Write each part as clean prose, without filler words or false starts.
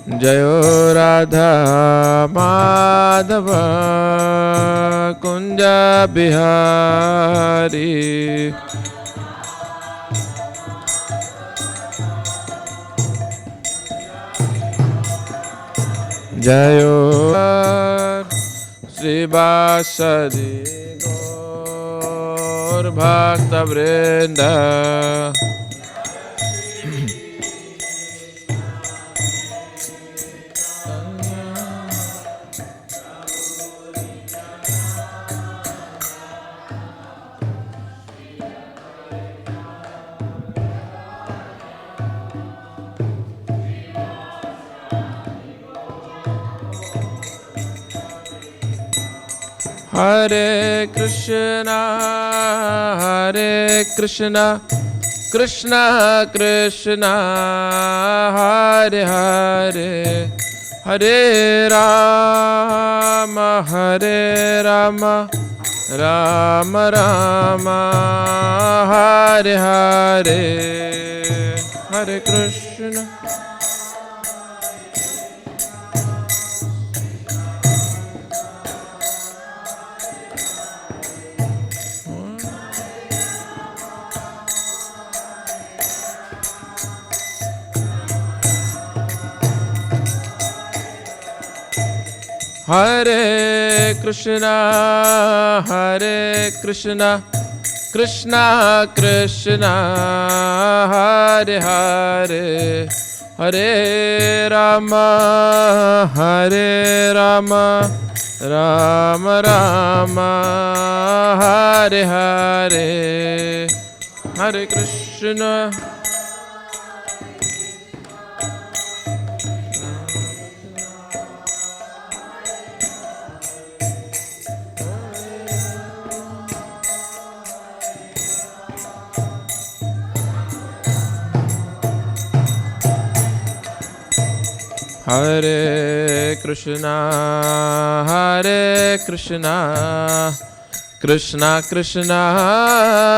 Jayo Radha Madhava Kunja Bihari. Jayo Sri Vasadi Gaur Bhaktivedanta. Hare Krishna, Hare Krishna, Krishna Krishna, Hare Hare, Hare Rama, Hare Rama, Rama Rama, Hare Hare, Hare Krishna. Hare Krishna, Hare Krishna, Krishna Krishna, Hare Hare, Hare Rama, Hare Rama, Rama Rama, Hare Hare, Hare Krishna. Hare Krishna, Hare Krishna, Krishna Krishna,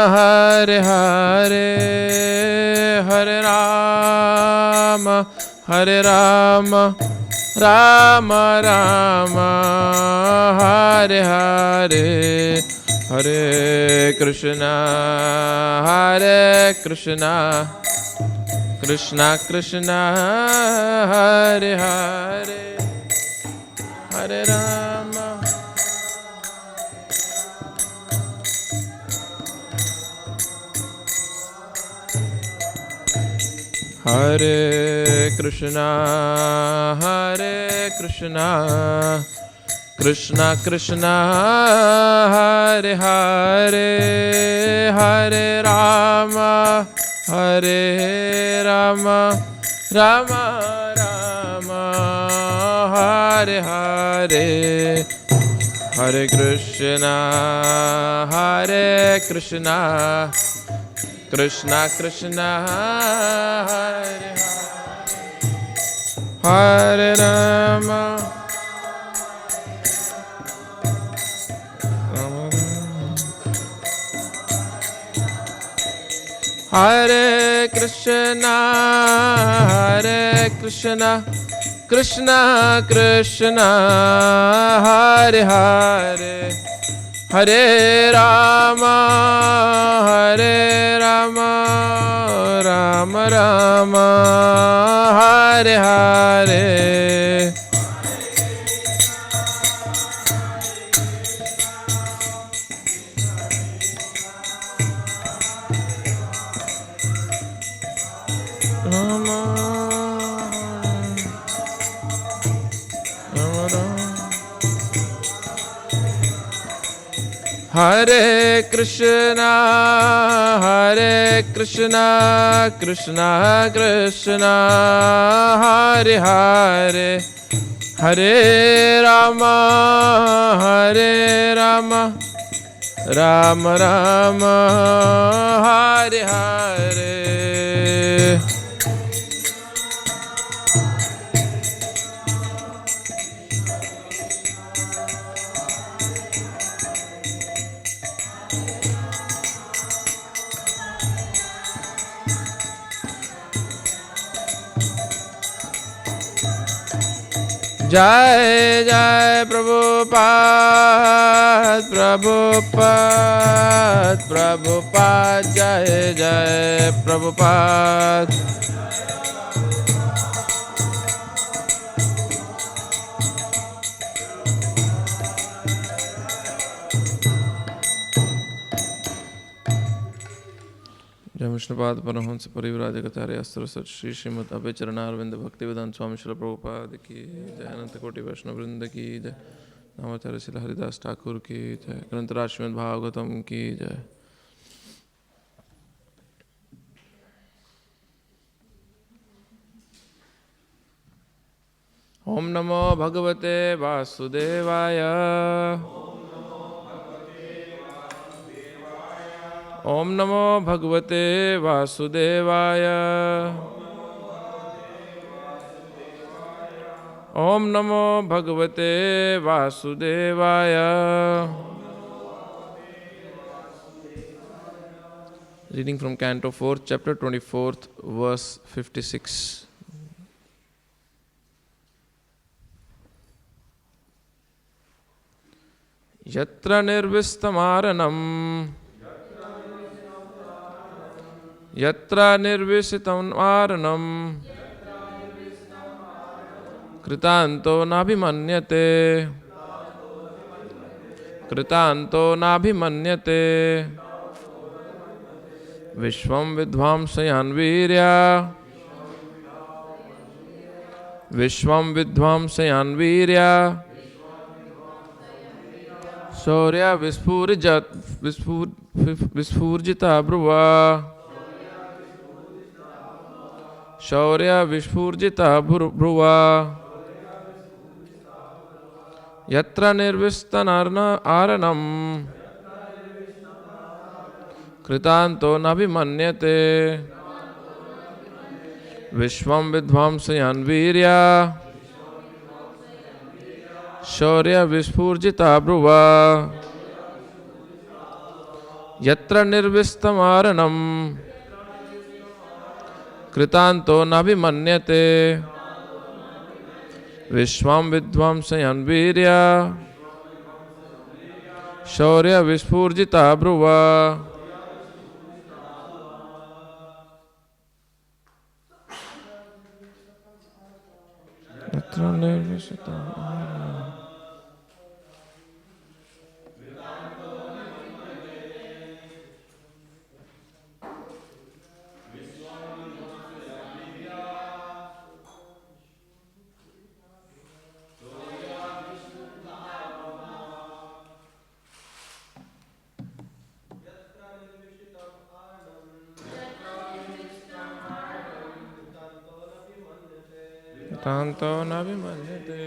Hare Hare, Hare Rama, Hare Rama, Rama Rama, Hare Hare, Hare Krishna, Hare Krishna, Krishna Krishna, Hare Hare, Hare Rama. Hare Krishna, Hare Krishna, Krishna Krishna, Hare Hare, Hare Rama, Hare Rama, Rama Rama, Hare Hare, Hare Krishna, Hare Krishna, Krishna Krishna, Hare Hare, Hare Rama. Hare Krishna, Hare Krishna, Krishna Krishna, Hare Hare, Hare Rama, Hare Rama, Rama Rama, Hare Hare. Hare Krishna, Hare Krishna, Krishna Krishna, Hare Hare, Hare Rama, Hare Rama, Rama Rama, Hare Hare. Jai Jai Prabhupada, Prabhupada, Prabhupada, Jai Jai Prabhupada. जय विष्णुपाद परमहंस परिव्राजकाचार्य अस्त्र श्री श्रीमद अभय चरणारविंद भक्तिवेदांत स्वामी श्रील प्रभुपाद की जय, अनंत कोटि वैष्णव वृंद की जय, नामाचार्य श्री हरिदास ठाकुर की जय, ग्रंथराज श्रीमद् भागवतम की जय। ओम नमो भगवते वासुदेवाय, ओम नमो भगवते वासुदेवाय, ओम नमो भगवते वासुदेवाय। Reading from Canto 4, Chapter 24, verse 56. Yatra nirvistamaranam, Yatra nirvisitamaranam, Kritanto nabhimanyate, Kritanto nabhimanyate, Vishvam vidvamsayan virya, Vishvam vidvamsayan virya, Shaurya vispurjita bhruva, Shaurya vispurjita bhruva, Yatra nirvistanarna aranam, Kritanto nabhimanyate, Vishvam vidvamsayan virya, Shaurya vispurjita bhruva, Yatra nirvistamaranam, Kritanto nabhimanyate, Vishvam vidvamsayan virya, Shaurya vispurjita bhruva. Yatra nirvistamaranam. Tanto nabhimanyate,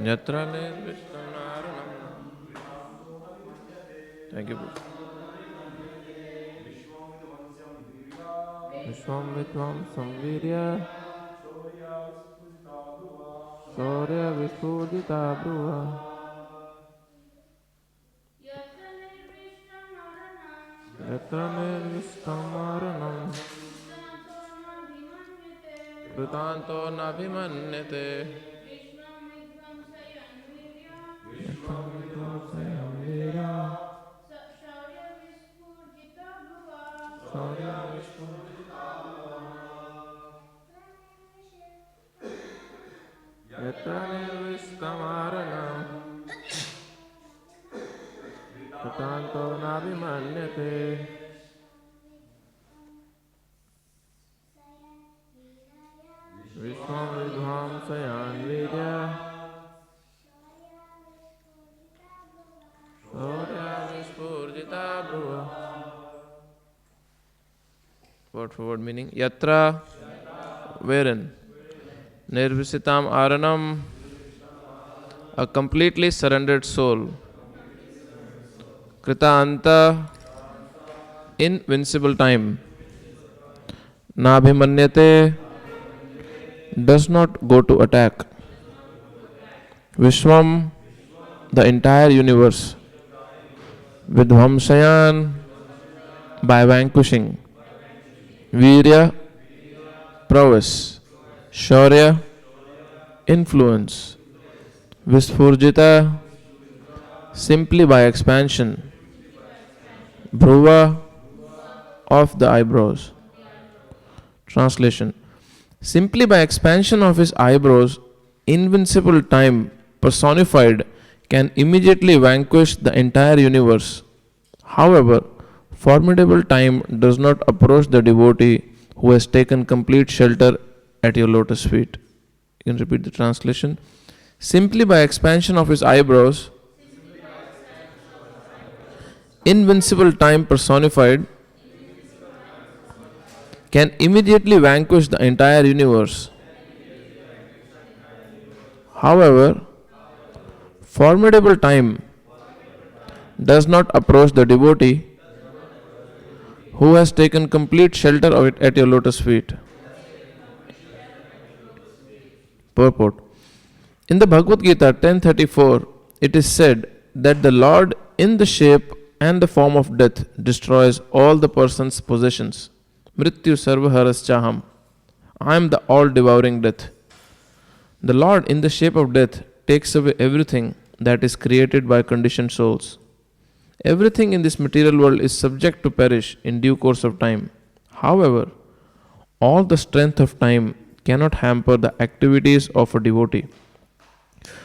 Yatra nirvistamaranam. Thank you. Vishvam vidvamsam virya, Shaurya vispurjita bhruva, Yatra nirvistamaranam, Kritanto nabhimanyate, Vishvam vidvamsayan virya, Shaurya vispurjita bhruva, Yatra nirvistamaranam, Kritanto nabhimanyate, Vishvam vidvamsayan virya, Shaurya vispurjita bhruva. Word for word meaning. Yatra, wherein. Nirvisitam aranam, a completely surrendered soul. Kritanta, invincible time. Nabhimanyate, does not go to attack. Vishwam, the entire universe. Vidvamsayan, by vanquishing. Virya, prowess. Shaurya, influence. Visphurjita, simply by expansion. Bhruva, of the eyebrows. Translation. Simply by expansion of his eyebrows, invincible time personified can immediately vanquish the entire universe. However, formidable time does not approach the devotee who has taken complete shelter at your lotus feet. You can repeat the translation. Simply by expansion of his eyebrows, invincible time personified can immediately vanquish the entire universe. However, formidable time does not approach the devotee who has taken complete shelter of it at your lotus feet. Purport. In the Bhagavad Gita 10:34, it is said that the Lord in the shape and the form of death destroys all the person's possessions. Mrityu sarvaharaschaham. I am the all-devouring death. The Lord in the shape of death takes away everything that is created by conditioned souls. Everything in this material world is subject to perish in due course of time. However, all the strength of time cannot hamper the activities of a devotee.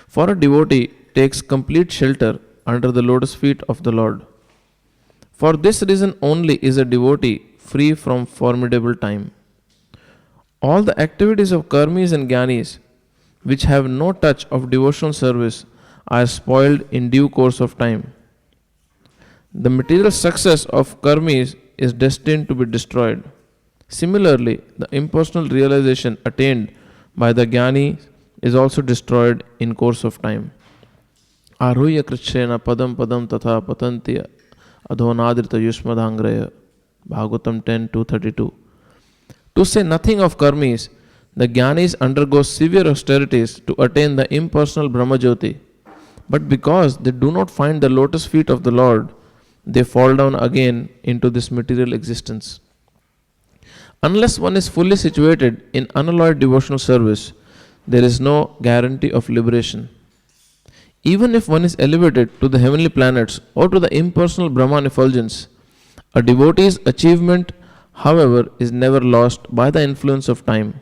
For a devotee takes complete shelter under the lotus feet of the Lord. For this reason only is a devotee free from formidable time. All the activities of karmis and jnanis which have no touch of devotional service are spoiled in due course of time. The material success of karmis is destined to be destroyed. Similarly, the impersonal realization attained by the jnani is also destroyed in course of time. Aruya krishena padam padam tatha patanti adhonadrita yushmadhangraya. Bhagavatam 10:232. To say nothing of karmis, the jnanis undergo severe austerities to attain the impersonal Brahmajyoti. But because they do not find the lotus feet of the Lord, they fall down again into this material existence. Unless one is fully situated in unalloyed devotional service, there is no guarantee of liberation. Even if one is elevated to the heavenly planets or to the impersonal Brahman effulgence, a devotee's achievement, however, is never lost by the influence of time.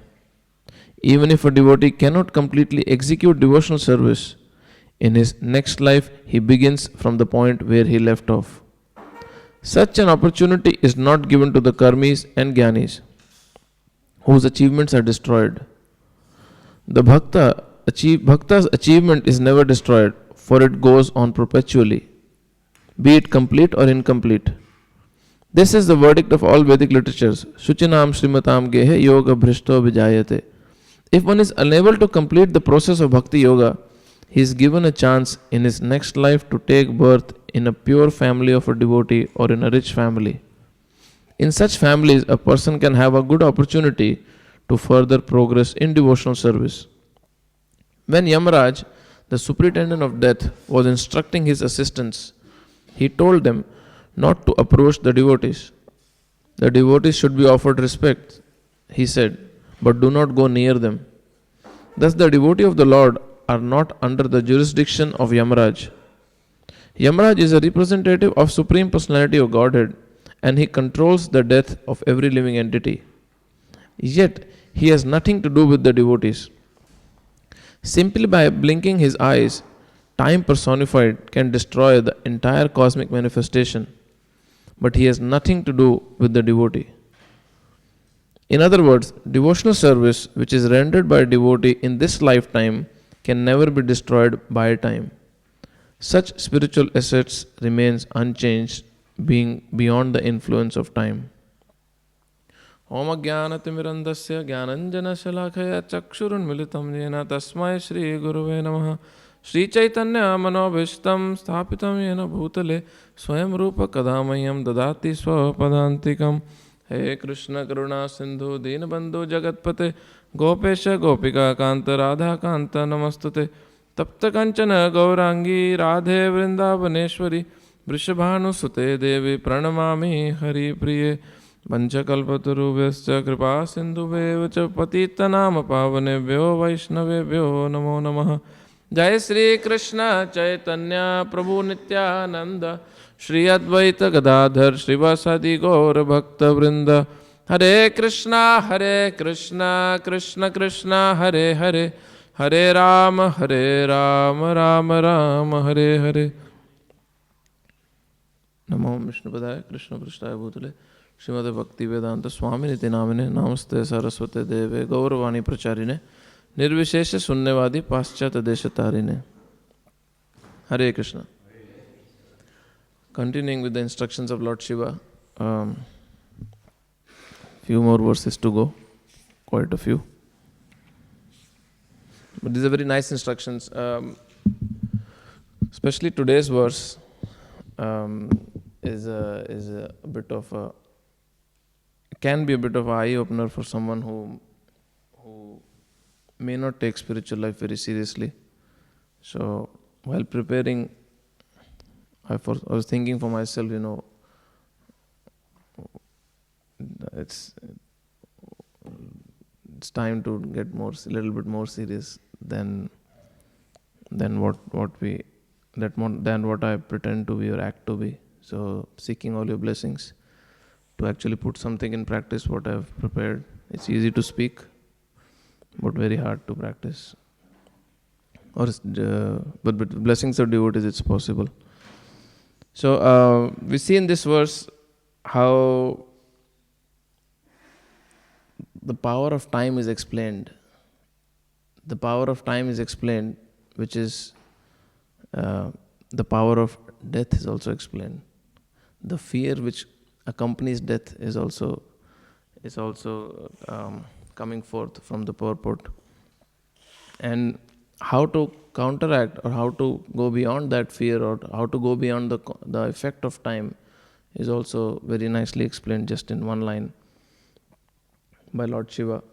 Even if a devotee cannot completely execute devotional service, in his next life he begins from the point where he left off. Such an opportunity is not given to the karmis and jnanis, whose achievements are destroyed. The bhakta's achievement is never destroyed, for it goes on perpetually, be it complete or incomplete. This is the verdict of all Vedic literatures. Shuchinam Srimatam Gehe Yoga Bhrishto Vijayate. If one is unable to complete the process of Bhakti Yoga, he is given a chance in his next life to take birth in a pure family of a devotee or in a rich family. In such families, a person can have a good opportunity to further progress in devotional service. When Yamaraj, the superintendent of death, was instructing his assistants, he told them not to approach the devotees. The devotees should be offered respect, he said, but do not go near them. Thus the devotee of the Lord are not under the jurisdiction of Yamaraj. Yamaraj is a representative of Supreme Personality of Godhead, and he controls the death of every living entity. Yet he has nothing to do with the devotees. Simply by blinking his eyes, time personified can destroy the entire cosmic manifestation, but he has nothing to do with the devotee. In other words, devotional service which is rendered by a devotee in this lifetime can never be destroyed by time. Such spiritual assets remains unchanged, being beyond the influence of time. Om Jnanatimirandasya Jnananjana Shalakaya Chakshurunmilitam Yena Tasmai Shri Guruve Namaha Shri Chaitanya Manobhishtam Sthapitam Yena Bhutale Swayam Rupa Kadamayam Dadati Swapadantikam. He Krishna Karuna Sindhu Deenabandhu Jagatpate Gopesha Gopika Kanta Radha Kanta Namastute Tapta Kanchana Gaurangi Radhe Vrindavaneshwari Vrishabhanusute Devi Pranamami Hari Priye Panchakalpatarubhyascha Kripa Sindhubheva Patitanam Pavanebhyo Vaishnavebhyo Namo Namaha. Jai Shri Krishna Chaitanya Prabhu Nityananda Shri Advaita Gadadhar Srivasadi Gaura Bhakta Vrinda. Hare Krishna Krishna Krishna Hare Hare Hare Rama Rama Rama Hare Hare. Namo Vishnupadaya Krishna Prasthaya Bhutale Śrīmad Bhaktivedanta Swami Niti Namine Namaste Saraswate Deve Gauravani Pracharine Nirvishesha Sunnevadi Paschata Deshatarine. Hare Krishna. Continuing with the instructions of Lord Shiva, few more verses to go, quite a few. But these are very nice instructions. Especially today's verse is a bit of a, can be a bit of an eye opener for someone who may not take spiritual life very seriously. So while preparing, I was thinking for myself, it's time to get a little bit more serious than what I pretend to be or act to be. So seeking all your blessings to actually put something in practice what I've prepared. It's easy to speak, but very hard to practice. But with blessings of devotees, it's possible. So we see in this verse how the power of time is explained. The power of time is explained, which is the power of death is also explained. The fear which accompanies death is also coming forth from the purport. And how to counteract or how to go beyond that fear or how to go beyond the effect of time is also very nicely explained just in one line by Lord Shiva.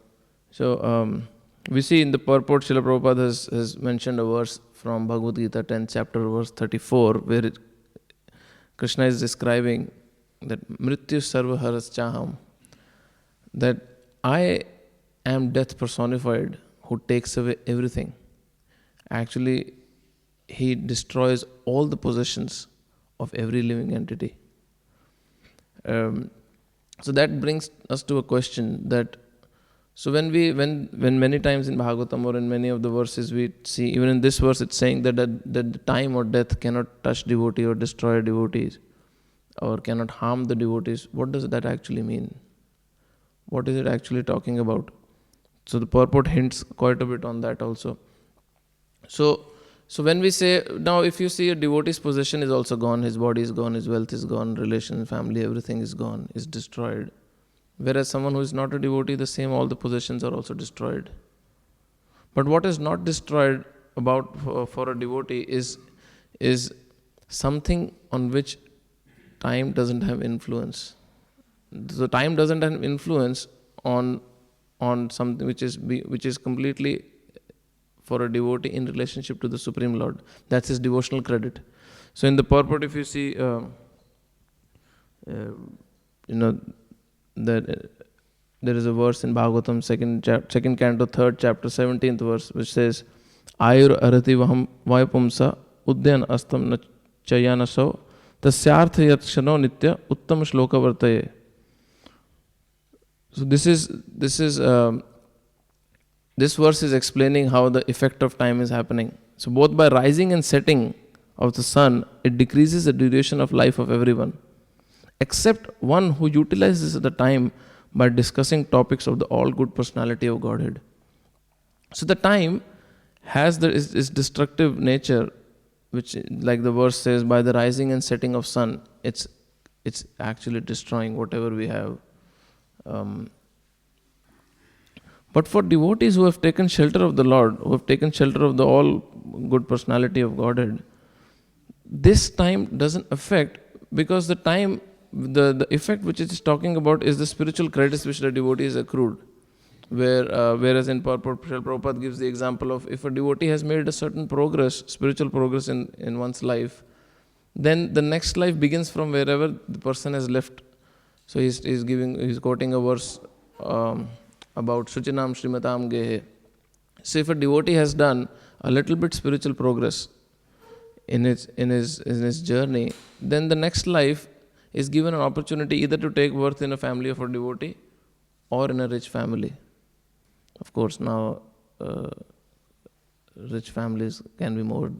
So we see in the purport, Srila Prabhupada has mentioned a verse from Bhagavad Gita 10th chapter verse 34 where Krishna is describing that Mrityu Sarva Haraschaham, that I am death personified who takes away everything. Actually, he destroys all the possessions of every living entity. So that brings us to a question that, so when many times in Bhagavatam or in many of the verses we see, even in this verse it's saying that the time or death cannot touch devotee or destroy devotees or cannot harm the devotees. What does that actually mean? What is it actually talking about? So the purport hints quite a bit on that also. So when we say, now if you see a devotee's possession is also gone, his body is gone, his wealth is gone, relation, family, everything is gone, is destroyed. Whereas someone who is not a devotee, the same, all the possessions are also destroyed. But what is not destroyed for a devotee is something on which time doesn't have influence. So time doesn't have influence on something which is completely for a devotee in relationship to the Supreme Lord. That's his devotional credit. So in the purport, if you see, that there is a verse in Bhagavatam, second canto, 3rd chapter, 17th verse, which says, Ayur arati vaham vaipumsa udyan astam na chayanaso tasyartha yatshano nitya uttam shloka vartaye. So this verse is explaining how the effect of time is happening. So both by rising and setting of the sun, it decreases the duration of life of everyone, except one who utilizes the time by discussing topics of the all-good personality of Godhead. So the time has its destructive nature, which, like the verse says, by the rising and setting of sun, it's actually destroying whatever we have. But for devotees who have taken shelter of the Lord, who have taken shelter of the all-good personality of Godhead, this time doesn't affect, because the time, the effect which it is talking about is the spiritual credits which the devotee is accrued. Whereas in purport, Prabhupada gives the example of if a devotee has made a certain progress, spiritual progress in one's life, then the next life begins from wherever the person has left. So he's quoting a verse about Shuchinam Shrimatam Gehe. So if a devotee has done a little bit spiritual progress in his journey, then the next life is given an opportunity either to take birth in a family of a devotee or in a rich family. Of course, now rich families can be more.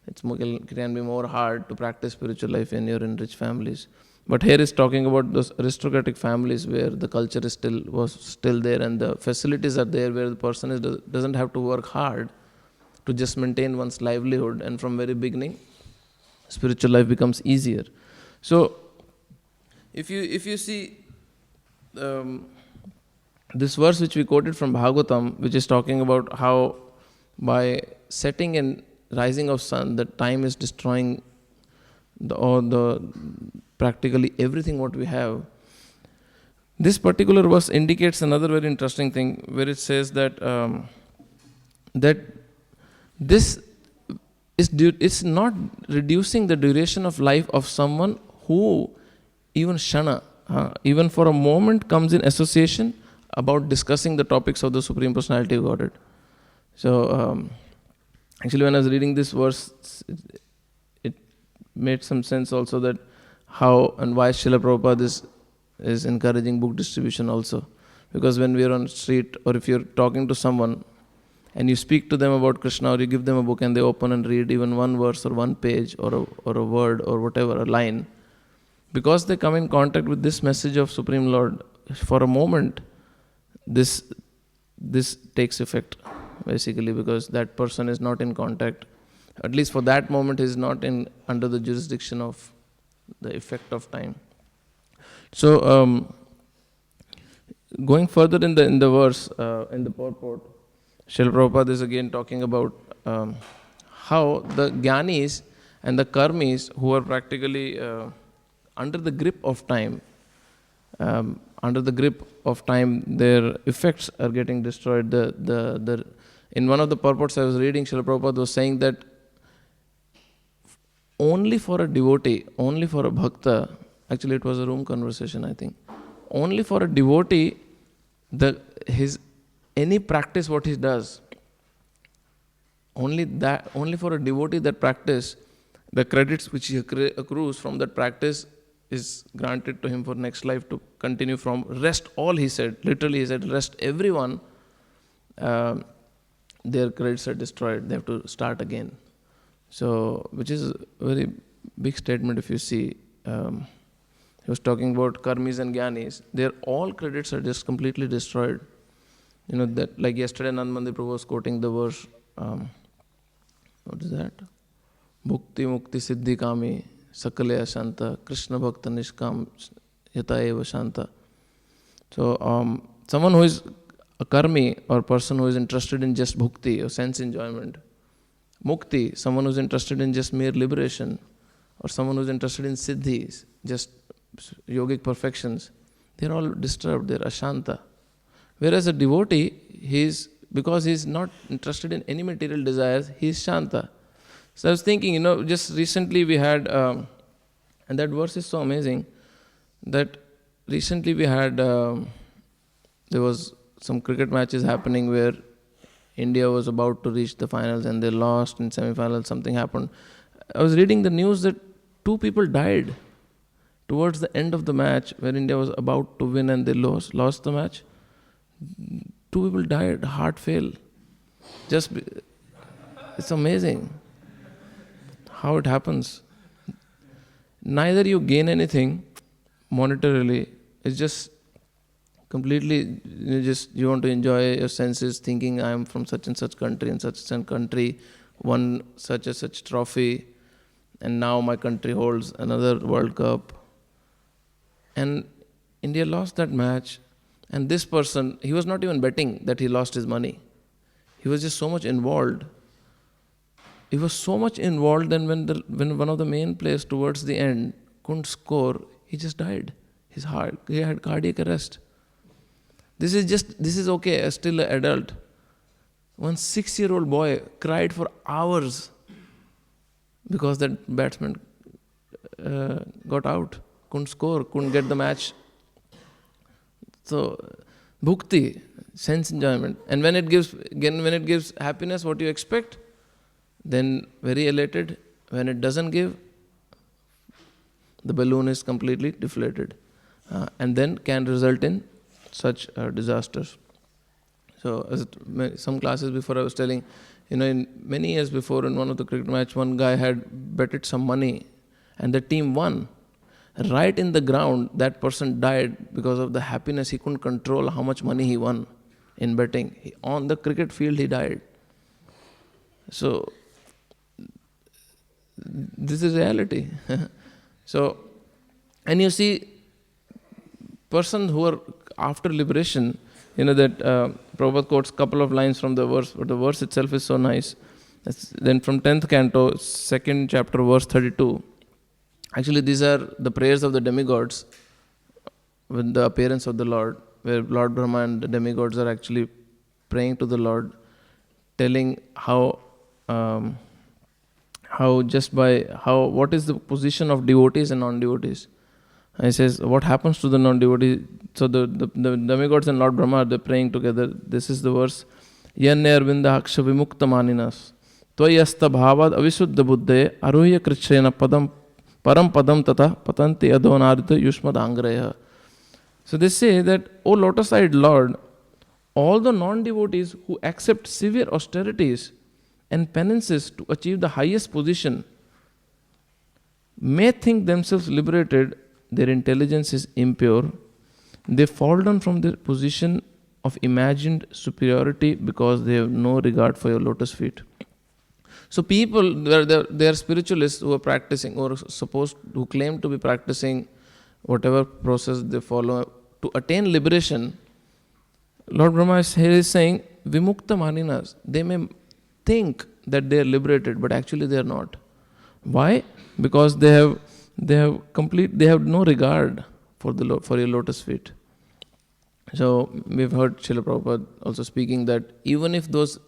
It can be more hard to practice spiritual life when you're in rich families. But here is talking about those aristocratic families where the culture was still there and the facilities are there, where the person doesn't have to work hard to just maintain one's livelihood, and from very beginning, spiritual life becomes easier. So, if you see this verse which we quoted from Bhagavatam, which is talking about how by setting and rising of sun, the time is destroying the practically everything what we have. This particular verse indicates another very interesting thing, where it says that that this it's not reducing the duration of life of someone who even shana, even for a moment, comes in association about discussing the topics of the Supreme Personality of Godhead. So actually, when I was reading this verse, it made some sense also that how and why Srila Prabhupada is encouraging book distribution also. Because when we are on the street, or if you're talking to someone and you speak to them about Krishna, or you give them a book and they open and read even one verse or one page or a word or whatever, a line, because they come in contact with this message of Supreme Lord, for a moment, this takes effect, basically, because that person is not in contact, at least for that moment, is not under the jurisdiction of the effect of time. So, going further in the verse, in the purport, Srila Prabhupada is again talking about how the Jnanis and the Karmis, who are practically under the grip of time, their effects are getting destroyed. In one of the purports I was reading, Srila Prabhupada was saying that only for a devotee, only for a bhakta, actually it was a room conversation, I think, only for a devotee, any practice what he does, only for a devotee, that practice, the credits which he accrues from that practice is granted to him for next life to continue from. Rest all, he said, literally he said, rest everyone, their credits are destroyed, they have to start again. So, which is a very big statement if you see. He was talking about karmis and jnanis, their all credits are just completely destroyed. You know, that like yesterday Nand Mandir Prabhu was quoting the verse, what is that? Bhukti mukti siddhi kami sakale ashanta Krishna bhakta nishkam yata eva shanta. So someone who is a karmi, or person who is interested in just bhukti or sense enjoyment, mukti, someone who is interested in just mere liberation, or someone who is interested in siddhis, just yogic perfections, they are all disturbed, they are ashanta. Whereas a devotee, because he is not interested in any material desires, he is shanta. So I was thinking, just recently we had, and that verse is so amazing, that recently we had, there was some cricket matches happening where India was about to reach the finals and they lost in semi-finals, something happened. I was reading the news that 2 people died towards the end of the match, where India was about to win and they lost the match. 2 people died, heart fail. It's amazing how it happens. Neither you gain anything monetarily, it's just completely, you want to enjoy your senses, thinking I am from such and such country and such and country, won such and such trophy, and now my country holds another World Cup. And India lost that match. And this person, he was not even betting that he lost his money. He was just so much involved. He was so much involved that when one of the main players towards the end couldn't score, he just died. He had cardiac arrest. This is okay, still an adult. One 6-year-old boy cried for hours because that batsman got out, couldn't score, couldn't get the match. So, bhukti, sense enjoyment. And when it gives happiness, what you expect? Then very elated. When it doesn't give, the balloon is completely deflated. And then can result in such disasters. So, some classes before I was telling, in many years before, in one of the cricket match, one guy had betted some money and the team won. Right in the ground, that person died because of the happiness. He couldn't control how much money he won in betting. On the cricket field, he died. So, this is reality. So, and you see, persons who are after liberation, that Prabhupada quotes a couple of lines from the verse, but the verse itself is so nice. Then from 10th canto, 2nd chapter, verse 32. Actually, these are the prayers of the demigods with the appearance of the Lord, where Lord Brahma and the demigods are actually praying to the Lord, telling what is the position of devotees and non-devotees. And he says, what happens to the non-devotee? So the demigods and Lord Brahma, they're praying together. This is the verse. Yanne arvinda aksha vimukta maninas tvayasta bhavad avisuddha buddhe aruhya krichrena param padam tata patanti adonarita yushmad angraya. So they say that, O lotus-eyed Lord, all the non-devotees who accept severe austerities and penances to achieve the highest position may think themselves liberated. Their intelligence is impure. They fall down from their position of imagined superiority because they have no regard for your lotus feet. So people, they are spiritualists who are practicing or who claim to be practicing whatever process they follow to attain liberation. Lord Brahma is saying, Vimukta Maninas, they may think that they are liberated, but actually they are not. Why? Because they have no regard for your lotus feet. So we've heard Srila Prabhupada also speaking that even if those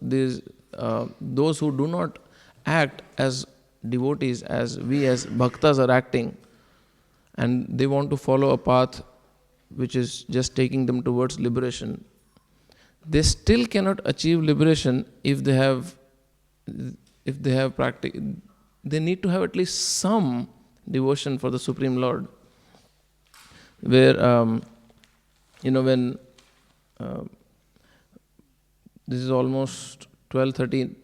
who do not act as devotees, as we as bhaktas are acting, and they want to follow a path which is just taking them towards liberation, they still cannot achieve liberation if they have practice. They need to have at least some devotion for the Supreme Lord. Where, when this is almost 14,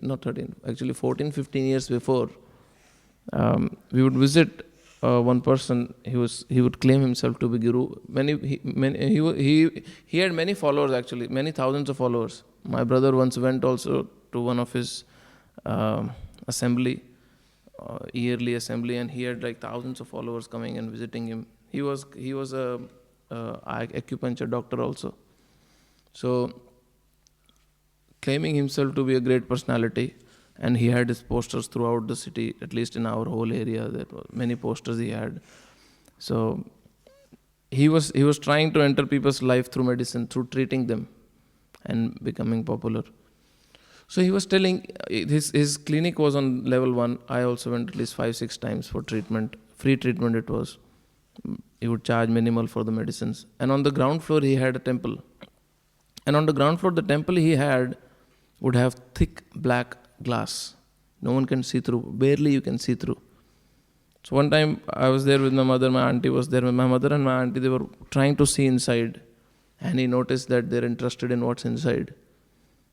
15 years before, we would visit one person. He would claim himself to be Guru. He had many followers actually, many thousands of followers. My brother once went also to one of his yearly assembly, and he had like thousands of followers coming and visiting him. He was a acupuncture doctor also. So, claiming himself to be a great personality, and he had his posters throughout the city, at least in our whole area. There were many posters he had. So, he was trying to enter people's life through medicine, through treating them, and becoming popular. So he was telling, his clinic was on level 1. I also went at least 5-6 times for treatment. Free treatment it was. He would charge minimal for the medicines. And on the ground floor he had a temple. And on the ground floor the temple he had would have thick black glass. No one can see through. Barely you can see through. So one time I was there with my mother. My auntie was there with my mother and my auntie. They were trying to see inside. And he noticed that they're interested in what's inside.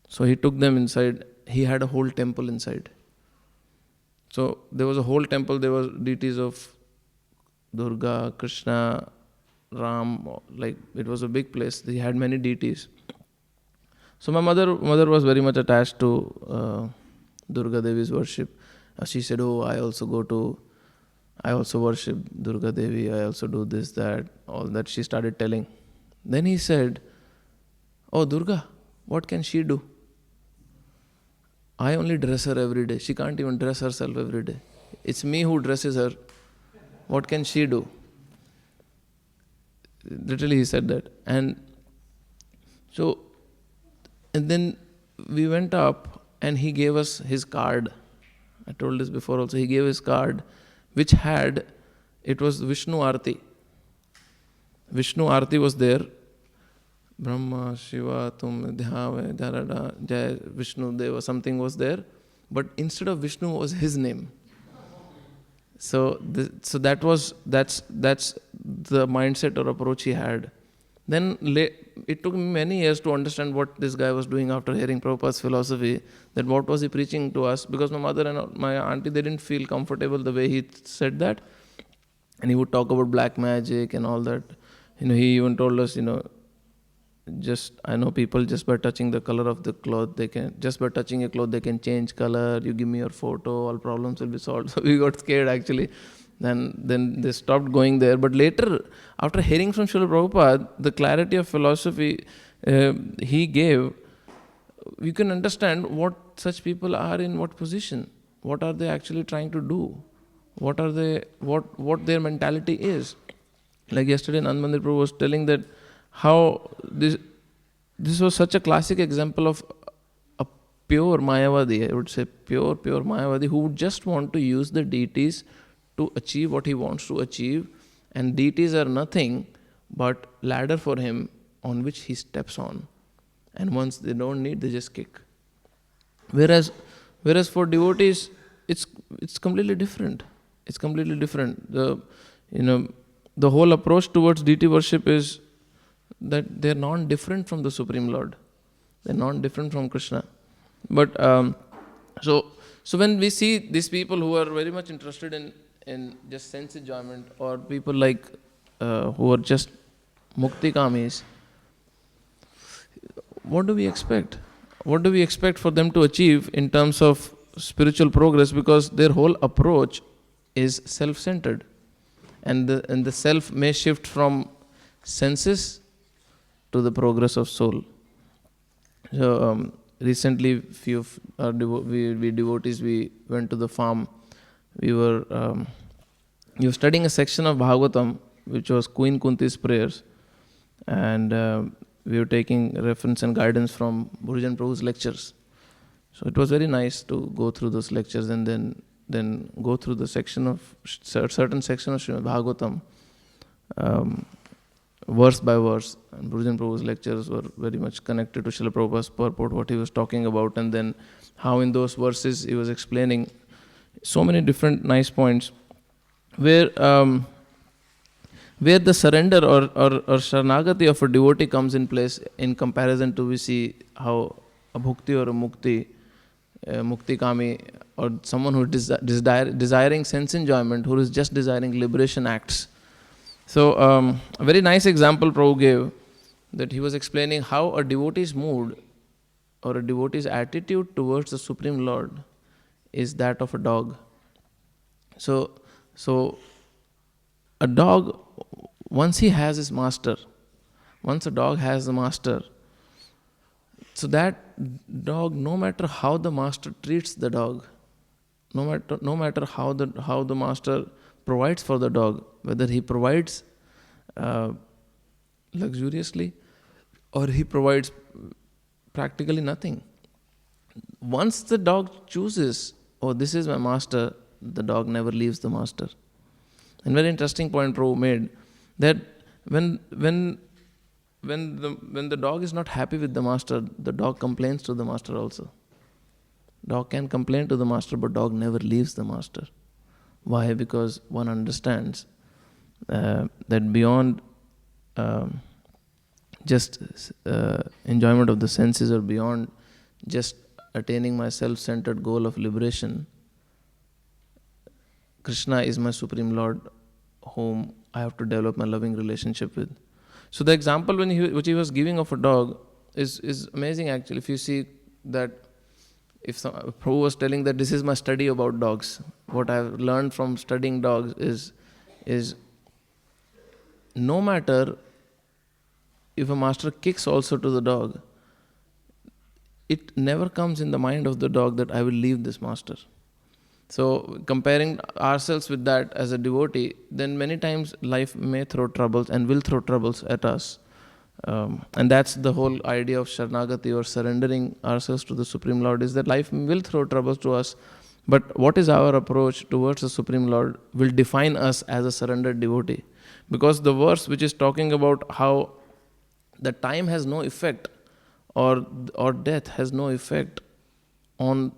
So he took them inside. He had a whole temple inside. So there was a whole temple. There were deities of Durga, Krishna, Ram. Like it was a big place. He had many deities. So my mother was very much attached to Durga Devi's worship. She said, "Oh, I also worship Durga Devi. I also do this, that, all that." She started telling. Then he said, "Oh, Durga, what can she do? I only dress her every day. She can't even dress herself every day. It's me who dresses her. What can she do?" Literally he said that. And So, and then we went up and he gave us his card. I told this before also. He gave his card, which had, it was Vishnu Arati. Vishnu Arati was there. Brahma, Shiva, Tum, Dhyave, Dharada, Jai, Vishnu, Deva, something was there. But instead of Vishnu was his name. So that's the mindset or approach he had. Then it took me many years to understand what this guy was doing after hearing Prabhupada's philosophy, that what was he preaching to us, because my mother and my auntie, they didn't feel comfortable the way he said that. And he would talk about black magic and all that. He even told us, I know people just by touching the color of the cloth, just by touching a cloth, they can change color. You give me your photo, all problems will be solved. So we got scared actually. Then they stopped going there. But later, after hearing from Srila Prabhupada, the clarity of philosophy he gave, you can understand what such people are in what position. What are they actually trying to do? What their mentality is. Like yesterday, Nand Mandir Prabhu was telling that how this was such a classic example of a pure Mayavadi, I would say pure Mayavadi, who would just want to use the deities to achieve what he wants to achieve, and deities are nothing but ladder for him on which he steps on, and once they don't need, they just kick. Whereas for devotees, it's completely different. It's completely different. The whole approach towards deity worship is that they're non-different from the Supreme Lord. They're non-different from Krishna. But so when we see these people who are very much interested in just sense enjoyment, or people like who are just mukti kamis, what do we expect? What do we expect for them to achieve in terms of spiritual progress? Because their whole approach is self-centered, and the self may shift from senses to the progress of soul. So recently, few of our devotees, we went to the farm. We were studying a section of Bhagavatam, which was Queen Kunti's prayers, and we were taking reference and guidance from Bhujan Prabhu's lectures. So it was very nice to go through those lectures and then go through the certain section of Srimad Bhagavatam, verse by verse. And Bhujan Prabhu's lectures were very much connected to Srila Prabhupada's purport, what he was talking about, and then how in those verses he was explaining so many different nice points where the surrender or Sharanagati of a devotee comes in place in comparison to, we see how a bhukti or a mukti kami, or someone who is desiring sense enjoyment, who is just desiring liberation, acts. So a very nice example Prabhu gave, that he was explaining how a devotee's mood or a devotee's attitude towards the Supreme Lord is that of a dog. So a dog, once he has his master, once a dog has the master, so that dog, no matter how the master treats the dog, no matter how the master provides for the dog, whether he provides luxuriously or he provides practically nothing, once the dog chooses, oh, this is my master, the dog never leaves the master. And very interesting point Prabhu made, that when the dog is not happy with the master, the dog complains to the master also. Dog can complain to the master, but dog never leaves the master. Why? Because one understands that beyond just enjoyment of the senses, or beyond just attaining my self-centered goal of liberation, Krishna is my Supreme Lord, whom I have to develop my loving relationship with. So the example which he was giving of a dog is amazing actually. If you see that, if Prabhu was telling that this is my study about dogs, what I have learned from studying dogs is no matter if a master kicks also to the dog, it never comes in the mind of the dog that I will leave this master. So comparing ourselves with that as a devotee, then many times life may throw troubles and will throw troubles at us. And that's the whole idea of Sharanagati, or surrendering ourselves to the Supreme Lord, is that life will throw troubles to us, but what is our approach towards the Supreme Lord will define us as a surrendered devotee. Because the verse which is talking about how the time has no effect, or death has no effect on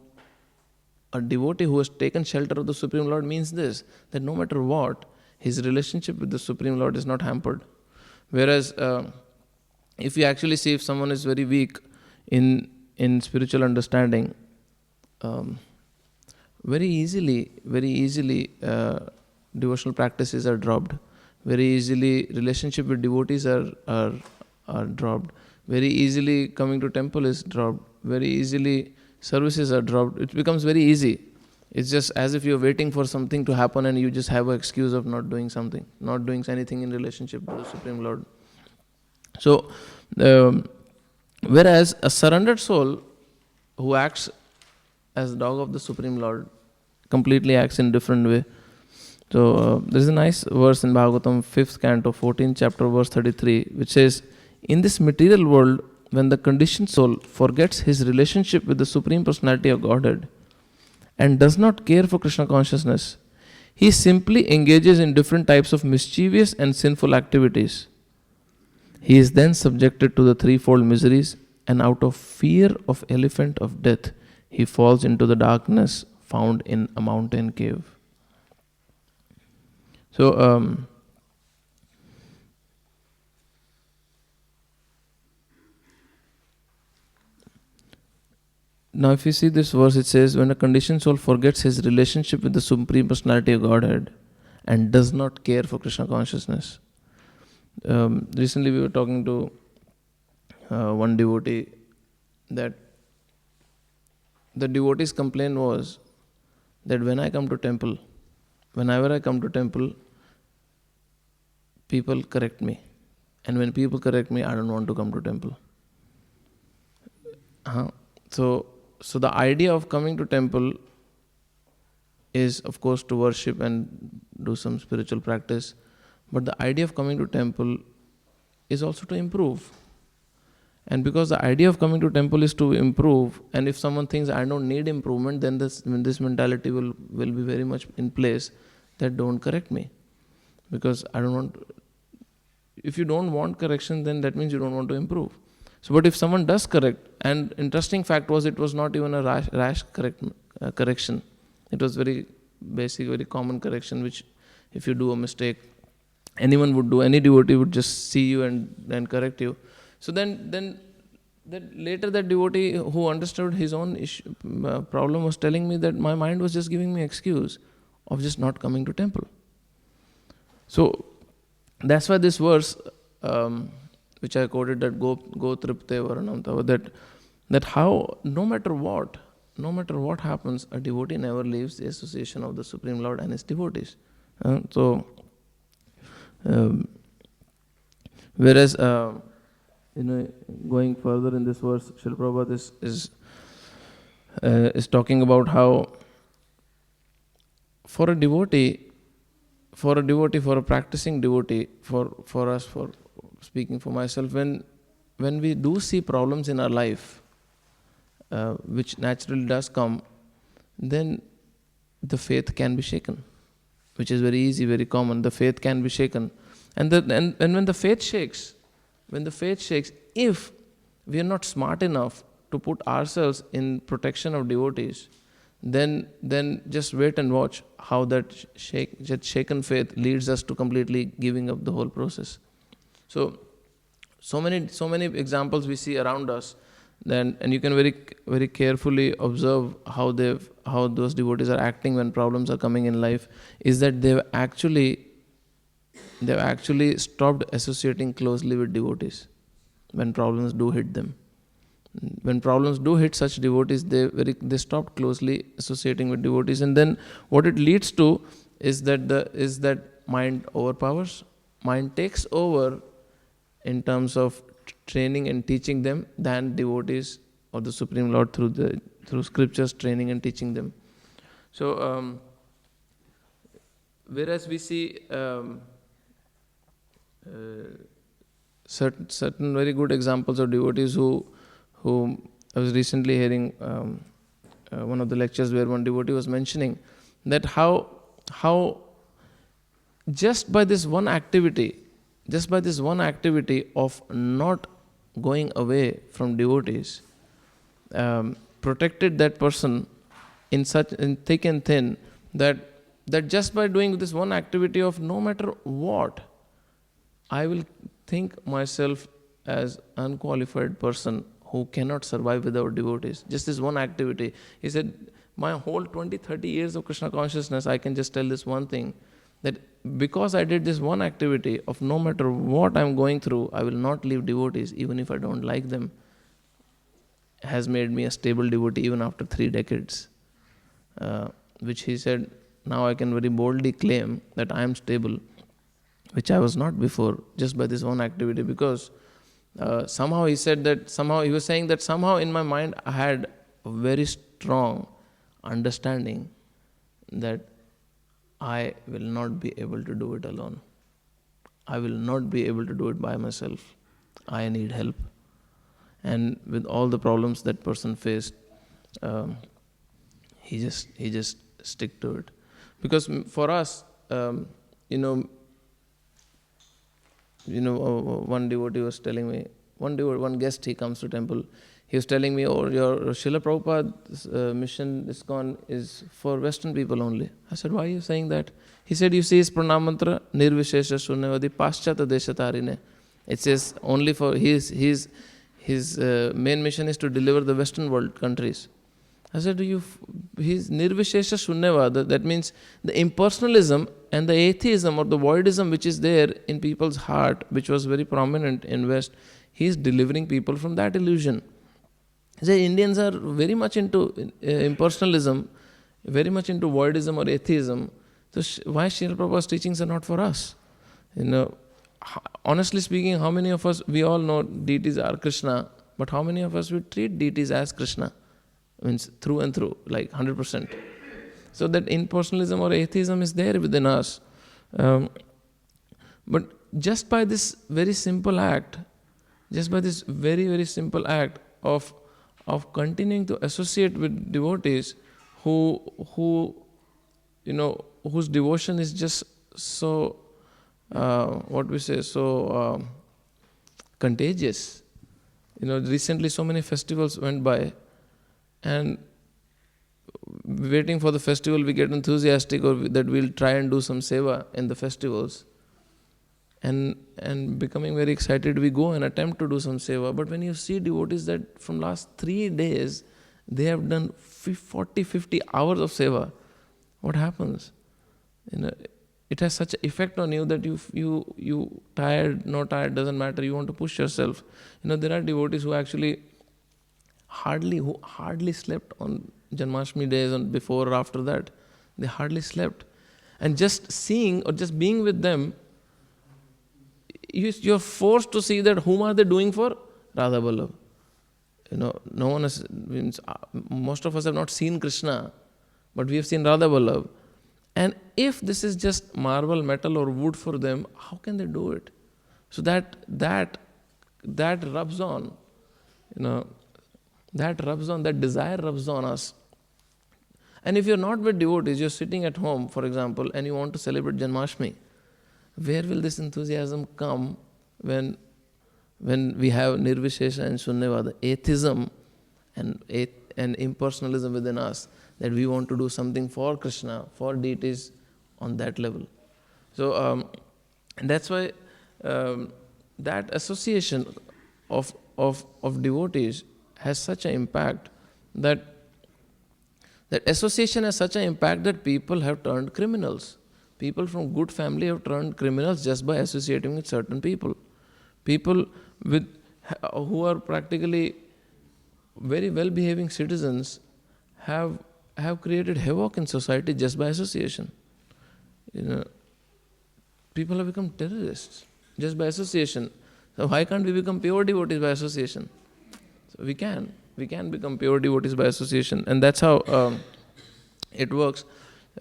a devotee who has taken shelter of the Supreme Lord, means this, that no matter what, his relationship with the Supreme Lord is not hampered. Whereas if you actually see, if someone is very weak in spiritual understanding, very easily devotional practices are dropped. Very easily relationship with devotees are dropped. Very easily coming to temple is dropped. Very easily services are dropped. It becomes very easy. It's just as if you're waiting for something to happen and you just have an excuse of not doing something, not doing anything in relationship to the Supreme Lord. So, whereas a surrendered soul who acts as dog of the Supreme Lord completely acts in different way. So there is a nice verse in Bhagavatam 5th canto 14th chapter verse 33, which says, in this material world, when the conditioned soul forgets his relationship with the Supreme Personality of Godhead and does not care for Krishna consciousness, he simply engages in different types of mischievous and sinful activities. He is then subjected to the threefold miseries, and out of fear of elephant of death, he falls into the darkness found in a mountain cave. So, now if you see this verse, it says, when a conditioned soul forgets his relationship with the Supreme Personality of Godhead and does not care for Krishna consciousness. Recently we were talking to one devotee, that the devotee's complaint was that whenever I come to temple, people correct me. And when people correct me, I don't want to come to temple. So the idea of coming to temple is, of course, to worship and do some spiritual practice. But the idea of coming to temple is also to improve. And because the idea of coming to temple is to improve, and if someone thinks I don't need improvement, then this mentality will be very much in place, that don't correct me. Because I don't want, if you don't want correction, then that means you don't want to improve. So, but if someone does correct, and interesting fact was, it was not even a rash correction. It was very basic, very common correction, which if you do a mistake, anyone would do, any devotee would just see you and correct you. So then that later that devotee who understood his own problem was telling me that my mind was just giving me excuse of just not coming to temple. So that's why this verse, which I quoted, that go tripte varanam tava, that how no matter what happens, a devotee never leaves the association of the Supreme Lord and his devotees. Whereas going further in this verse, Srila Prabhupada is talking about how for a practicing devotee, for us, for speaking for myself, when we do see problems in our life, which naturally does come, then the faith can be shaken, which is very easy, very common. The faith can be shaken, and when the faith shakes, if we are not smart enough to put ourselves in protection of devotees, then just wait and watch how that shaken faith leads us to completely giving up the whole process. So many examples we see around us, and you can very very carefully observe how those devotees are acting when problems are coming in life, is that they've actually stopped associating closely with devotees when problems do hit them. When problems do hit such devotees, they stopped closely associating with devotees, and then what it leads to is that mind overpowers, mind takes over in terms of training and teaching them than devotees or the Supreme Lord through scriptures training and teaching them. So whereas we see certain very good examples of devotees who I was recently hearing one of the lectures where one devotee was mentioning that how just by this one activity of not going away from devotees, protected that person in thick and thin, that just by doing this one activity of no matter what, I will think myself as unqualified person who cannot survive without devotees. Just this one activity. He said, my whole 20, 30 years of Krishna consciousness, I can just tell this one thing, that because I did this one activity of no matter what I'm going through, I will not leave devotees even if I don't like them, has made me a stable devotee even after 3 decades. Which he said, now I can very boldly claim that I am stable, which I was not before, just by this one activity. Because somehow he said that, somehow he was saying that somehow in my mind I had a very strong understanding that I will not be able to do it alone. I will not be able to do it by myself. I need help. And with all the problems that person faced, he just stick to it. Because for us, one devotee was telling me, one guest, he comes to temple, he was telling me, oh, your Srila Prabhupada's mission ISKCON is for Western people only. I said, why are you saying that? He said, you see his pranam mantra, nirvishesha shunyavadi paschata deshatarine. It says only for his main mission is to deliver the Western world countries. I said, he's nirvishesha shunyavada. That means the impersonalism and the atheism or the voidism which is there in people's heart, which was very prominent in West, he's delivering people from that illusion. The Indians are very much into impersonalism, very much into voidism or atheism. So why Srila Prabhupada's teachings are not for us? Honestly speaking, how many of us, we all know deities are Krishna, but how many of us would treat deities as Krishna? Means through and through, like 100%. So that impersonalism or atheism is there within us. But just by this very simple act, very simple act of continuing to associate with devotees whose devotion is just so contagious. Recently so many festivals went by, and waiting for the festival we get enthusiastic or that we'll try and do some seva in the festivals, and becoming very excited we go and attempt to do some seva. But when you see devotees that from last 3 days they have done 40-50 hours of seva, what happens? It has such an effect on you that you tired, no tired, doesn't matter, you want to push yourself. There are devotees who actually hardly slept on Janmashtami days and before or after that. They hardly slept. And just seeing or just being with them, you're forced to see that whom are they doing for? Radha Vallabh. No one has, most of us have not seen Krishna, but we have seen Radha Vallabh. And if this is just marble, metal or wood for them, how can they do it? So that rubs on, that desire rubs on us. And if you're not with devotees, you're sitting at home, for example, and you want to celebrate Janmashtami, where will this enthusiasm come when we have nirvishesha and shunyavada, atheism and impersonalism within us, that we want to do something for Krishna, for deities on that level. So and that's why that association of devotees has such an impact, that association has such an impact that people have turned criminals. People from good family have turned criminals just by associating with certain people. People who are practically very well-behaving citizens have created havoc in society just by association. People have become terrorists just by association. So why can't we become pure devotees by association? So we can become pure devotees by association, and that's how it works.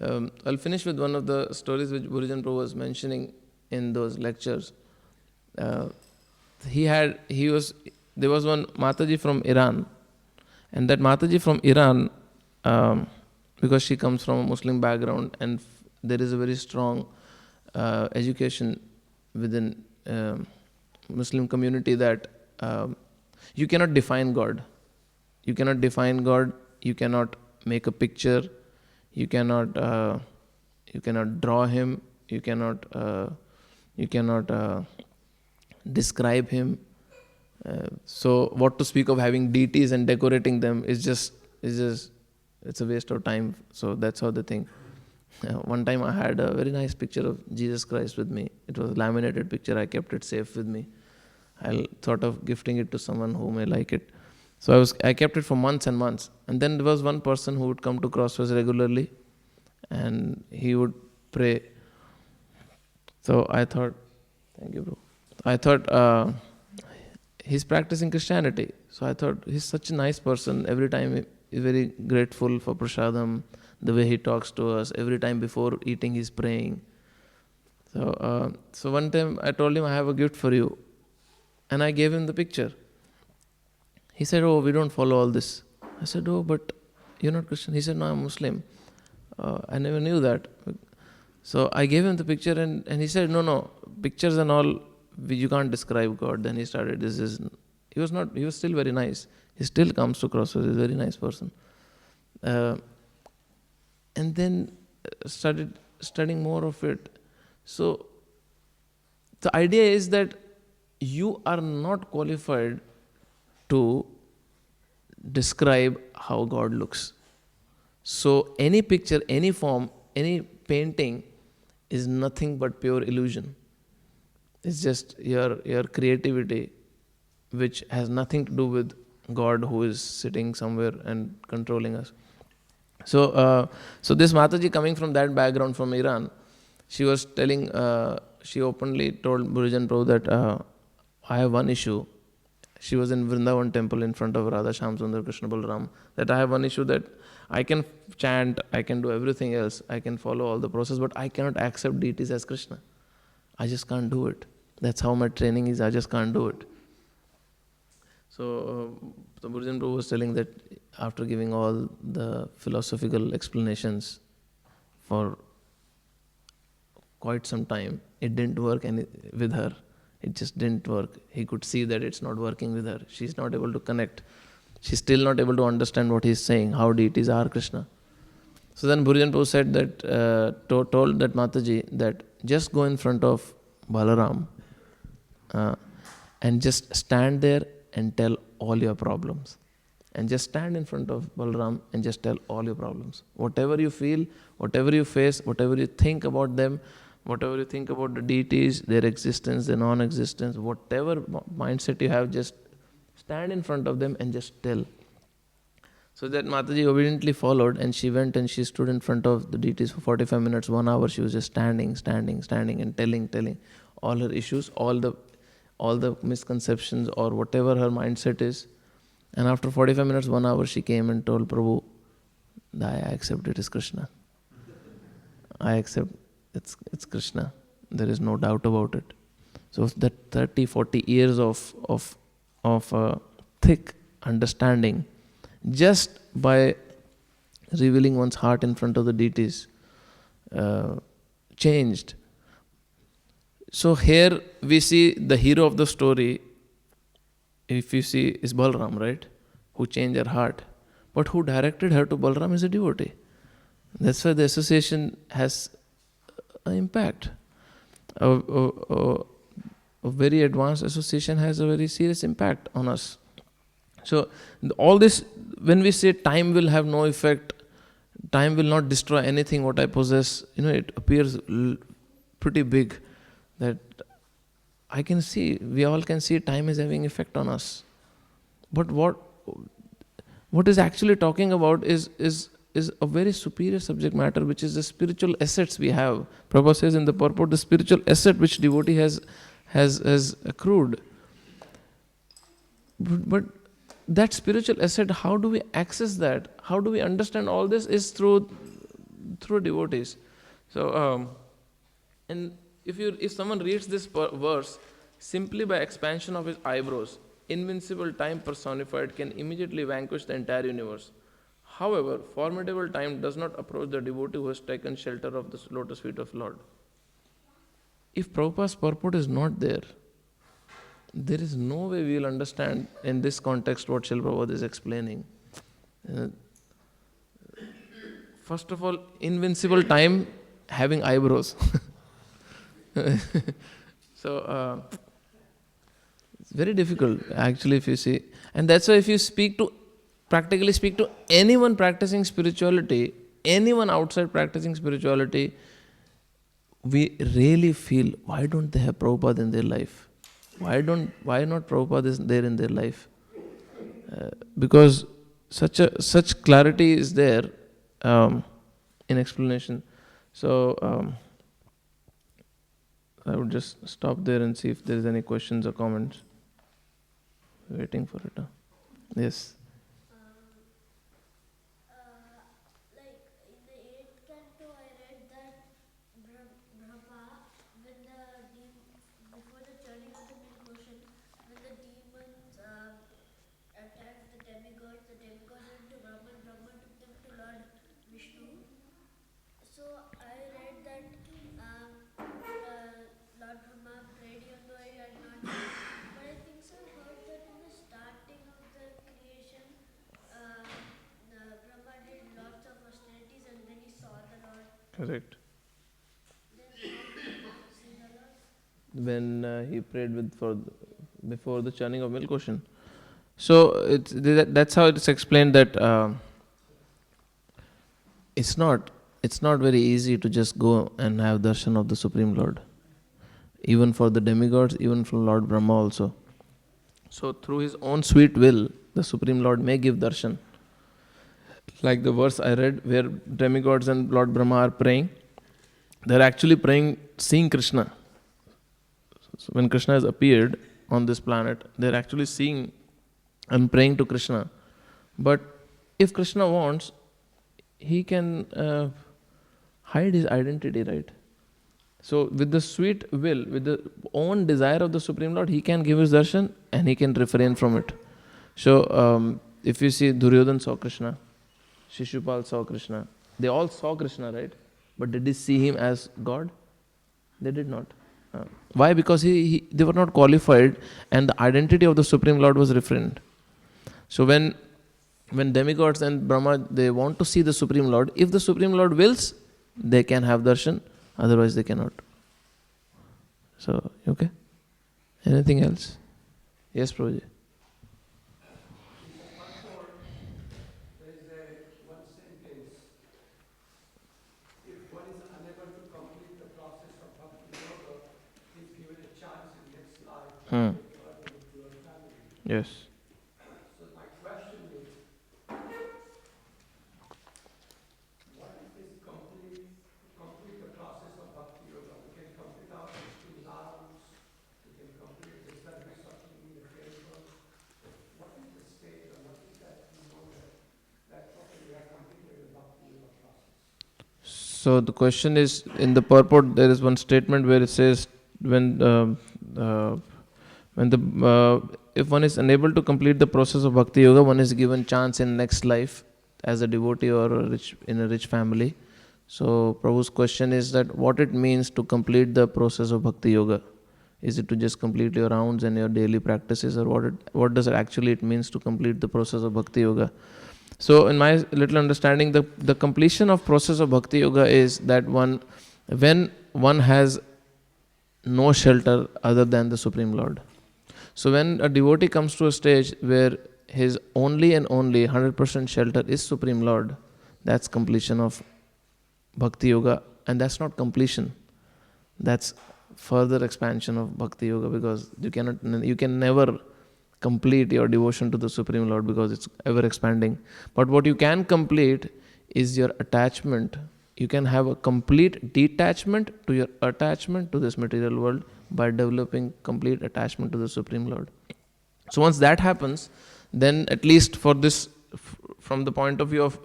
I'll finish with one of the stories which Gurujan Prabhu was mentioning in those lectures. there was one Mataji from Iran, and that Mataji from Iran, because she comes from a Muslim background, and there is a very strong education within Muslim community that you cannot define God. You cannot define God. You cannot make a picture. You cannot draw him. You cannot describe him. So what to speak of having deities and decorating them is just it's a waste of time. So that's how they think. One time I had a very nice picture of Jesus Christ with me. It was a laminated picture. I kept it safe with me. I thought of gifting it to someone who may like it. So I kept it for months and months. And then there was one person who would come to Crossroads regularly, and he would pray. So I thought, thank you, bro. I thought he's practicing Christianity. So I thought he's such a nice person. Every time he's very grateful for prasadam, the way he talks to us. Every time before eating, he's praying. So one time I told him, I have a gift for you. And I gave him the picture. He said, oh, we don't follow all this. I said, oh, but you're not Christian. He said, no, I'm Muslim. I never knew that. So I gave him the picture, and he said, no, pictures and all, you can't describe God. Then he started, he was still very nice. He still comes to Crossroads. He's a very nice person. And then started studying more of it. So the idea is that you are not qualified to describe how God looks. So any picture, any form, any painting is nothing but pure illusion. It's just your creativity, which has nothing to do with God who is sitting somewhere and controlling us. So this Mataji, coming from that background from Iran, she was telling, she openly told Gurujan Prabhu that I have one issue. She was in Vrindavan temple in front of Radha Shyam Sundar Krishna Balaram, that I have one issue, that I can chant, I can do everything else, I can follow all the process, but I cannot accept deities as Krishna. I just can't do it. That's how my training is, I just can't do it. So the Gurujan Prabhu was telling that after giving all the philosophical explanations for quite some time, it didn't work with her. It just didn't work. He could see that it's not working with her. She's not able to connect. She's still not able to understand what he's saying, how deities are Krishna. So then Gurujan Prabhu said that, told that Mataji that just go in front of Balaram and just stand there and tell all your problems. And just stand in front of Balaram and just tell all your problems. Whatever you feel, whatever you face, whatever you think about them, whatever you think about the deities, their existence, their non-existence, whatever mindset you have, just stand in front of them and just tell. So that Mataji obediently followed, and she went and she stood in front of the deities for 45 minutes, 1 hour. She was just standing and telling all her issues, all the misconceptions or whatever her mindset is. And after 45 minutes, 1 hour, she came and told Prabhu, I accept it is Krishna. I accept it's Krishna. There is no doubt about it. So that 30, 40 years of thick understanding, just by revealing one's heart in front of the deities, changed. So here we see the hero of the story, if you see, is Balaram, right? Who changed her heart. But who directed her to Balaram is a devotee. That's why the association has an impact. A very advanced association has a very serious impact on us. So all this, when we say time will have no effect, time will not destroy anything what I possess, it appears pretty big, that I can see, we all can see time is having effect on us. But what is actually talking about is a very superior subject matter, which is the spiritual assets we have. Prabhupada says in the purport, the spiritual asset which devotee has accrued. But that spiritual asset, how do we access that? How do we understand all this? Is through devotees. So, and if someone reads this verse, Simply by expansion of his eyebrows, invincible time personified can immediately vanquish the entire universe. However, formidable time does not approach the devotee who has taken shelter of the lotus feet of Lord. If Prabhupada's purport is not there, there is no way we will understand in this context what Srila Prabhupada is explaining. First of all, invincible time having eyebrows. So, it's very difficult actually if you see. And that's why if you practically speak to anyone practicing spirituality, anyone outside practicing spirituality, we really feel, why don't they have Prabhupada in their life? Why not Prabhupada is there in their life? Because such clarity is there in explanation. So I would just stop there and see if there is any questions or comments. Waiting for it. Yes. Like in the 8th canto, I read that Brahma, before the turning of the milk ocean, when the demons attacked the demigods went to Brahman, Brahman took them to Lord Vishnu. So I read that Lord Brahma prayed even though he had not seen. But I think so I heard that in the starting of the creation, Brahma did lots of austerities and then he saw the Lord. Correct. Then how did he see the Lord? When he prayed before the churning of milk ocean. So that's how it's explained that it's not very easy to just go and have darshan of the Supreme Lord. Even for the demigods, even for Lord Brahma also. So through his own sweet will, the Supreme Lord may give darshan. Like the verse I read where demigods and Lord Brahma are praying, they're actually praying, seeing Krishna. So when Krishna has appeared on this planet, they're actually seeing and praying to Krishna. But if Krishna wants, he can hide his identity, right? So with the sweet will, with the own desire of the Supreme Lord, he can give his darshan and he can refrain from it. So if you see Duryodhan saw Krishna, Shishupal saw Krishna, they all saw Krishna, right? But did they see him as God? They did not. Why? Because they were not qualified and the identity of the Supreme Lord was refrained. So when demigods and Brahma, they want to see the Supreme Lord, if the Supreme Lord wills, they can have darshan, otherwise they cannot. So, okay? Anything else? Yes, Prabhuji. Yes. So my question is, what if this complete the process of bhakti yoga? We can complete our 16 rounds, we can complete the service of in the temple. What is the stage or what is that we know that we have completed the bhakti yoga process? So the question is, in the purport there is one statement where it says if one is unable to complete the process of bhakti yoga, one is given chance in next life as a devotee or in a rich family. So Prabhu's question is that what it means to complete the process of bhakti yoga. Is it to just complete your rounds and your daily practices, or what does it actually it means to complete the process of bhakti yoga? So in my little understanding, the completion of process of bhakti yoga is that when one has no shelter other than the Supreme Lord. So when a devotee comes to a stage where his only and only 100% shelter is Supreme Lord, that's completion of Bhakti Yoga. And that's not completion. That's further expansion of Bhakti Yoga, because you can never complete your devotion to the Supreme Lord because it's ever expanding. But what you can complete is your attachment. You can have a complete detachment to your attachment to this material world by developing complete attachment to the Supreme Lord. So once that happens, then at least for this, from the point of view of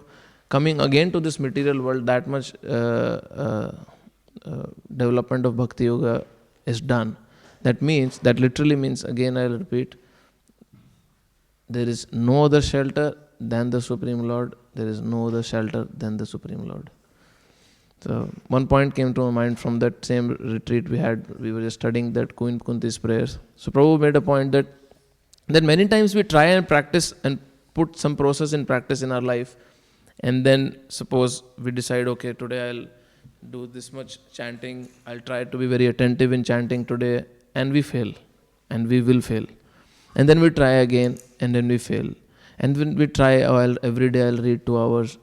coming again to this material world, that much development of Bhakti Yoga is done. That literally means, again I'll repeat, there is no other shelter than the Supreme Lord. There is no other shelter than the Supreme Lord. So one point came to my mind from that same retreat we had. We were just studying that Queen Kunti's prayers. So Prabhu made a point that many times we try and practice and put some process in practice in our life, and then suppose we decide, okay, today I'll do this much chanting, I'll try to be very attentive in chanting today, and we fail, and we will fail. And then we try again, and then we fail. And when we try, every day I'll read 2 hours,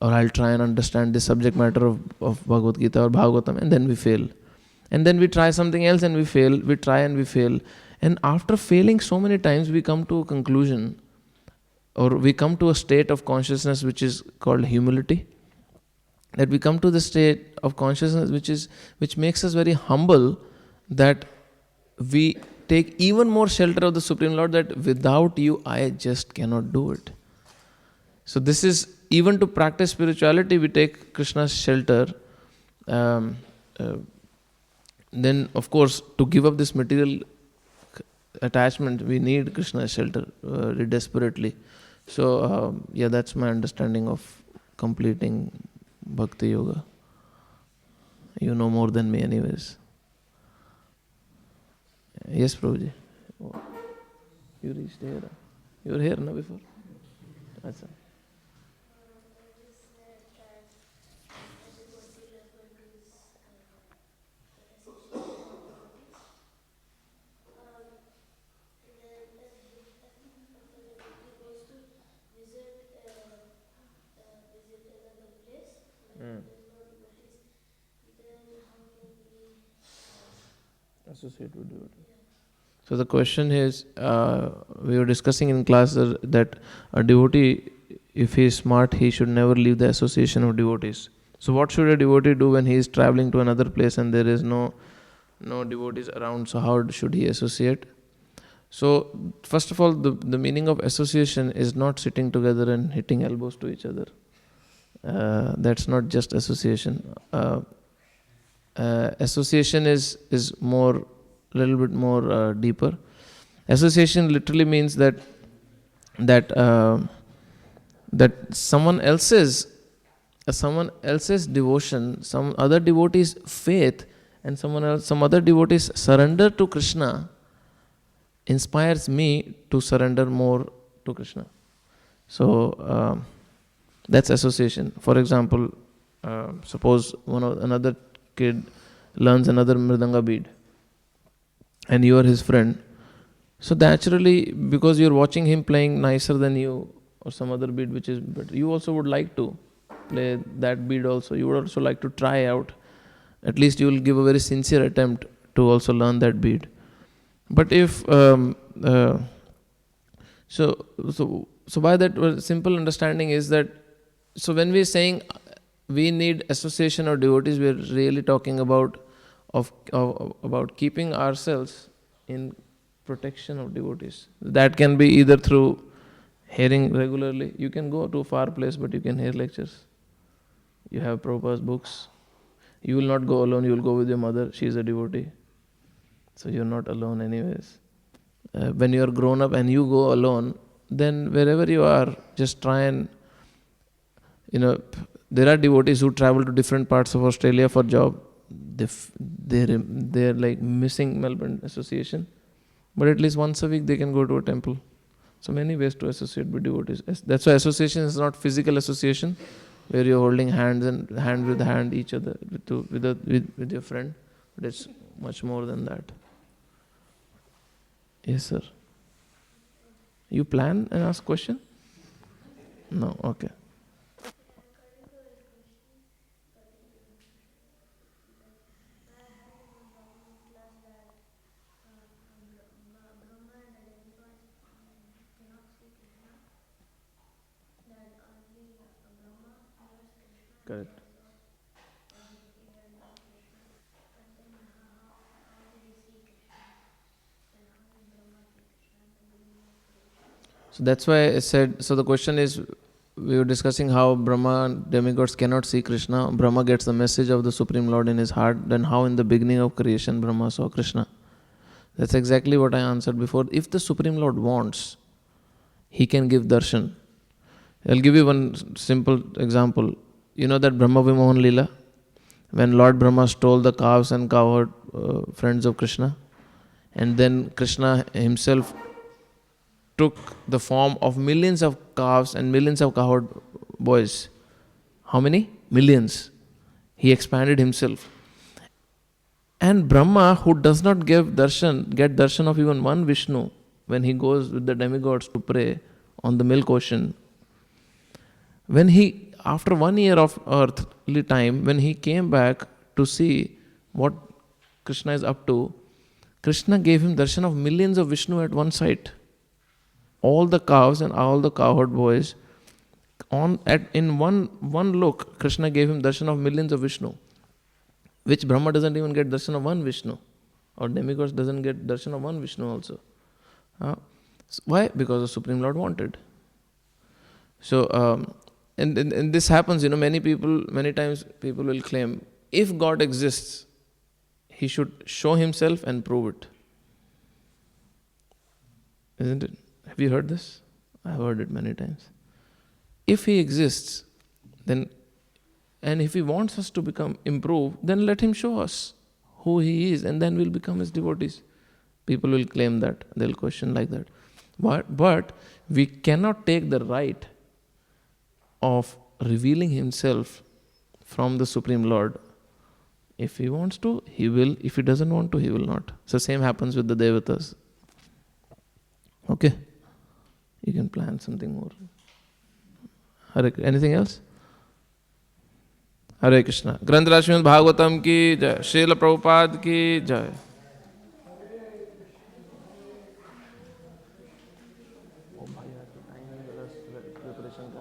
or I'll try and understand the subject matter of Bhagavad Gita or Bhagavatam, and then we fail. And then we try something else and we fail, we try and we fail. And after failing so many times, we come to a conclusion, or we come to a state of consciousness which is called humility. That we come to the state of consciousness which makes us very humble, that we take even more shelter of the Supreme Lord, that without you I just cannot do it. So this is, even to practice spirituality, we take Krishna's shelter. Then of course, to give up this material attachment, we need Krishna's shelter desperately. So that's my understanding of completing Bhakti Yoga. You know more than me anyways. Yes, Prabhuji. You reached here. You were here, no, before? Achha. Associate with devotee. So the question is, we were discussing in class that a devotee, if he is smart, he should never leave the association of devotees. So what should a devotee do when he is traveling to another place and there is no devotees around? So how should he associate? So first of all, the meaning of association is not sitting together and hitting elbows to each other. That's not just association. Association is more, little bit more deeper. Association literally means that someone else's devotion, some other devotee's faith, and some other devotee's surrender to Krishna inspires me to surrender more to Krishna. So that's association. For example, suppose another kid learns another mridanga bead, and you are his friend. So naturally, because you're watching him playing nicer than you, or some other bead which is better, you also would like to play that bead also. You would also like to try out. At least you will give a very sincere attempt to also learn that bead. But if so by that simple understanding is that, so when we are saying we need association of devotees, we are really talking about keeping ourselves in protection of devotees. That can be either through hearing regularly. You can go to a far place, but you can hear lectures. You have Prabhupada's books. You will not go alone, you will go with your mother. She is a devotee. So you are not alone anyways. When you are grown up and you go alone, then wherever you are, just try and, there are devotees who travel to different parts of Australia for job. They're like missing Melbourne association. But at least once a week they can go to a temple. So many ways to associate with devotees. That's why association is not physical association, where you're holding hands and hand with hand each other with your friend. But it's much more than that. Yes, sir. You plan and ask question? No, okay. Correct. So that's why I said, so the question is, we were discussing how Brahma and demigods cannot see Krishna. Brahma gets the message of the Supreme Lord in his heart. Then how in the beginning of creation Brahma saw Krishna? That's exactly what I answered before. If the Supreme Lord wants, He can give darshan. I'll give you one simple example. You know that Brahma Vimohan Leela? When Lord Brahma stole the calves and cowherd friends of Krishna, and then Krishna himself took the form of millions of calves and millions of cowherd boys. How many? Millions. He expanded himself. And Brahma, who does not get darshan of even one Vishnu, when he goes with the demigods to pray on the milk ocean, when he, after 1 year of earthly time, when he came back to see what Krishna is up to, Krishna gave him darshan of millions of Vishnu at one sight. All the cows and all the cowherd boys, in one look, Krishna gave him darshan of millions of Vishnu, which Brahma doesn't even get darshan of one Vishnu, or demigods doesn't get darshan of one Vishnu also. Why? Because the Supreme Lord wanted. So, and this happens, many times people will claim, if God exists, He should show Himself and prove it. Isn't it? Have you heard this? I've heard it many times. If He exists, then, and if He wants us to improve, then let Him show us who He is, and then we'll become His devotees. People will claim that. They'll question like that. But we cannot take the right of revealing Himself from the Supreme Lord. If He wants to, He will. If He doesn't want to, He will not. So same happens with the devotees. Okay? You can plan something more. Hare, anything else? Hare Krishna. Granth Śrīmad Bhāgavatam ki jai. Srila Prabhupada ki jai. Oh, bhai, preparation